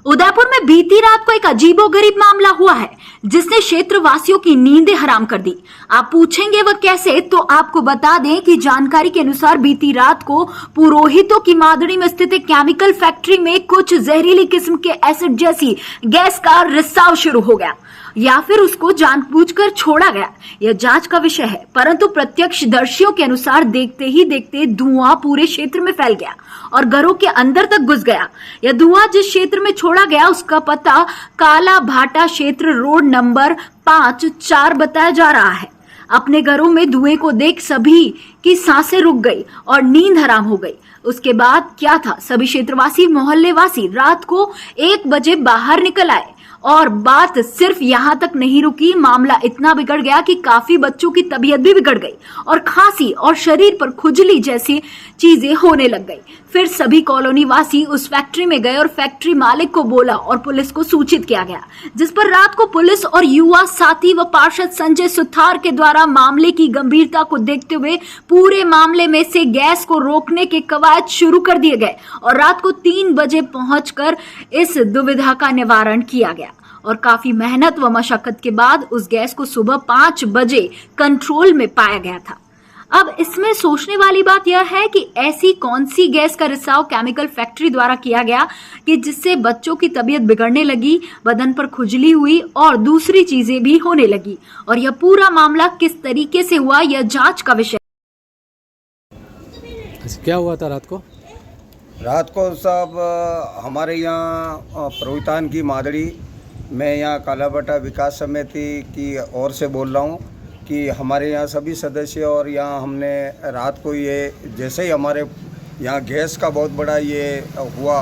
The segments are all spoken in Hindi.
उदयपुर में बीती रात को एक अजीबोगरीब मामला हुआ है जिसने क्षेत्रवासियों की नींदें हराम कर दी। आप पूछेंगे वह कैसे, तो आपको बता दें कि जानकारी के अनुसार बीती रात को पुरोहितों की मादड़ी में स्थित एक केमिकल फैक्ट्री में कुछ जहरीली किस्म के एसिड जैसी गैस का रिसाव शुरू हो गया या फिर उसको जानबूझकर छोड़ा गया, यह जांच का विषय है। परंतु प्रत्यक्षदर्शियों के अनुसार देखते ही देखते धुआं पूरे क्षेत्र में फैल गया और घरों के अंदर तक घुस गया। यह धुआं जिस क्षेत्र में छोड़ा गया उसका पता काला भाटा क्षेत्र रोड नंबर 5-4 बताया जा रहा है। अपने घरों में धुएं को देख सभी की सांसें रुक गई और नींद हराम हो गई। उसके बाद क्या था, सभी क्षेत्रवासी मोहल्लेवासी रात को 1 बजे बाहर निकल आए और बात सिर्फ यहां तक नहीं रुकी। मामला इतना बिगड़ गया कि काफी बच्चों की तबीयत भी बिगड़ गई और खांसी और शरीर पर खुजली जैसी चीजें होने लग गई। फिर सभी कॉलोनी वासी उस फैक्ट्री में गए और फैक्ट्री मालिक को बोला और पुलिस को सूचित किया गया, जिस पर रात को पुलिस और युवा साथी व पार्षद संजय सुथार के द्वारा मामले की गंभीरता को देखते हुए पूरे मामले में से गैस को रोकने के कवायद शुरू कर दिए गए और रात को 3 बजे पहुंचकर इस दुविधा का निवारण किया गया और काफी मेहनत व मशक्कत के बाद उस गैस को सुबह 5 बजे कंट्रोल में पाया गया था। अब इसमें सोचने वाली बात यह है कि ऐसी कौन सी गैस का रिसाव केमिकल फैक्ट्री द्वारा किया गया कि जिससे बच्चों की तबीयत बिगड़ने लगी, बदन पर खुजली हुई और दूसरी चीजें भी होने लगी। और यह पूरा मामला किस तरीके से हुआ, यह जांच का विषय। क्या हुआ था रात को? रात को सब हमारे यहाँ पुरोहितान की मादड़ी, मैं यहाँ कालाबटा विकास समिति की ओर से बोल रहा हूँ कि हमारे यहाँ सभी सदस्य और यहाँ हमने रात को ये जैसे ही हमारे यहाँ गैस का बहुत बड़ा ये हुआ,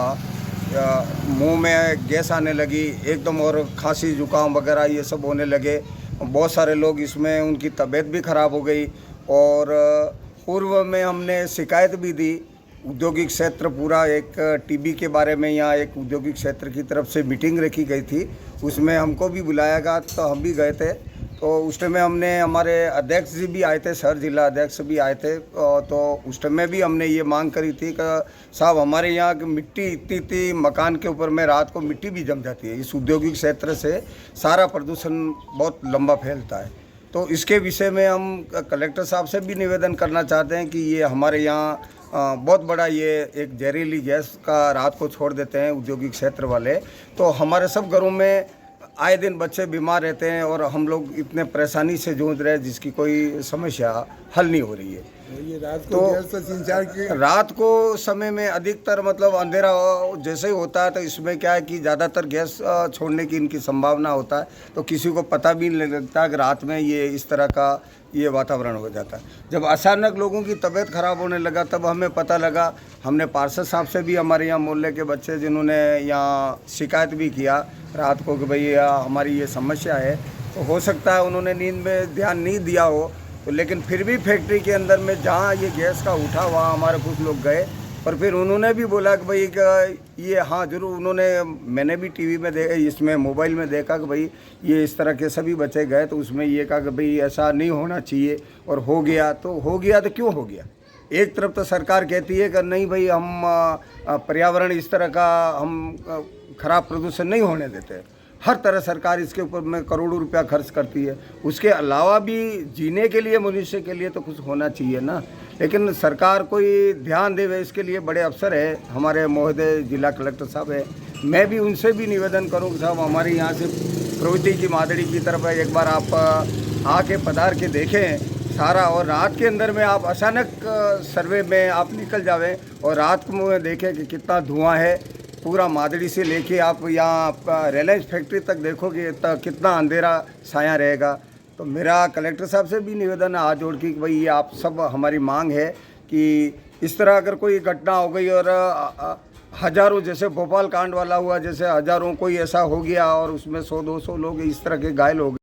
मुंह में गैस आने लगी एकदम और खांसी जुकाम वगैरह ये सब होने लगे। बहुत सारे लोग इसमें उनकी तबीयत भी ख़राब हो गई और पूर्व में हमने शिकायत भी दी। औद्योगिक क्षेत्र पूरा एक टीबी के बारे में यहाँ एक औद्योगिक क्षेत्र की तरफ से मीटिंग रखी गई थी, उसमें हमको भी बुलाया गया तो हम भी गए थे। तो उस टाइम में हमने हमारे अध्यक्ष जी भी आए थे, सर जिला अध्यक्ष भी आए थे। तो उस टाइम में भी हमने ये मांग करी थी कि साहब हमारे यहाँ की मिट्टी इतनी मकान के ऊपर में रात को मिट्टी भी जम जाती है। इस औद्योगिक क्षेत्र से सारा प्रदूषण बहुत लंबा फैलता है। तो इसके विषय में हम कलेक्टर साहब से भी निवेदन करना चाहते हैं कि ये हमारे यहाँ बहुत बड़ा ये एक जहरीली गैस का रात को छोड़ देते हैं औद्योगिक क्षेत्र वाले। तो हमारे सब घरों में आए दिन बच्चे बीमार रहते हैं और हम लोग इतने परेशानी से जूझ रहे हैं जिसकी कोई समस्या हल नहीं हो रही है। ये रात को तो गैस से सिंचाई की रात को समय में अधिकतर मतलब अंधेरा जैसे ही होता है तो इसमें क्या है कि ज़्यादातर गैस छोड़ने की इनकी संभावना होता है। तो किसी को पता भी नहीं लगता कि रात में ये इस तरह का ये वातावरण हो जाता है। जब अचानक लोगों की तबीयत ख़राब होने लगा तब हमें पता लगा। हमने पार्षद साहब से भी, हमारे यहाँ मोहल्ले के बच्चे जिन्होंने यहाँ शिकायत भी किया रात को कि भाई हमारी ये समस्या है, तो हो सकता है उन्होंने नींद में ध्यान नहीं दिया हो। तो लेकिन फिर भी फैक्ट्री के अंदर में जहाँ ये गैस का उठा वहाँ हमारे कुछ लोग गए, पर फिर उन्होंने भी बोला कि भाई ये हाँ ज़रूर उन्होंने, मैंने भी टीवी में इसमें मोबाइल में देखा कि भाई ये इस तरह के सभी बच्चे गए तो उसमें ये कहा कि भाई ऐसा नहीं होना चाहिए और हो गया। तो हो गया तो क्यों हो गया? एक तरफ तो सरकार कहती है कि नहीं भाई हम पर्यावरण इस तरह का हम खराब प्रदूषण नहीं होने देते। हर तरह सरकार इसके ऊपर में करोड़ों रुपया खर्च करती है। उसके अलावा भी जीने के लिए मनुष्य के लिए तो कुछ होना चाहिए ना। लेकिन सरकार कोई ध्यान देवे इसके लिए बड़े अफसर है, हमारे महोदय जिला कलेक्टर साहब है। मैं भी उनसे भी निवेदन करूँ साहब हमारे यहाँ से पुरोहिती की मादड़ी की तरफ है, एक बार आप आके पधार के देखें सारा। और रात के अंदर में आप अचानक सर्वे में आप निकल जावें और रात को में देखें कि कितना धुआं है। पूरा मादड़ी से लेके आप यहाँ रिलायंस फैक्ट्री तक देखोगे तो कितना अंधेरा साया रहेगा। तो मेरा कलेक्टर साहब से भी निवेदन है हाथ जोड़ के कि भाई ये आप सब हमारी मांग है कि इस तरह अगर कोई घटना हो गई और हज़ारों, जैसे भोपाल कांड वाला हुआ, जैसे हज़ारों कोई ऐसा हो गया और उसमें 100-200 लोग इस तरह के घायल हो गए।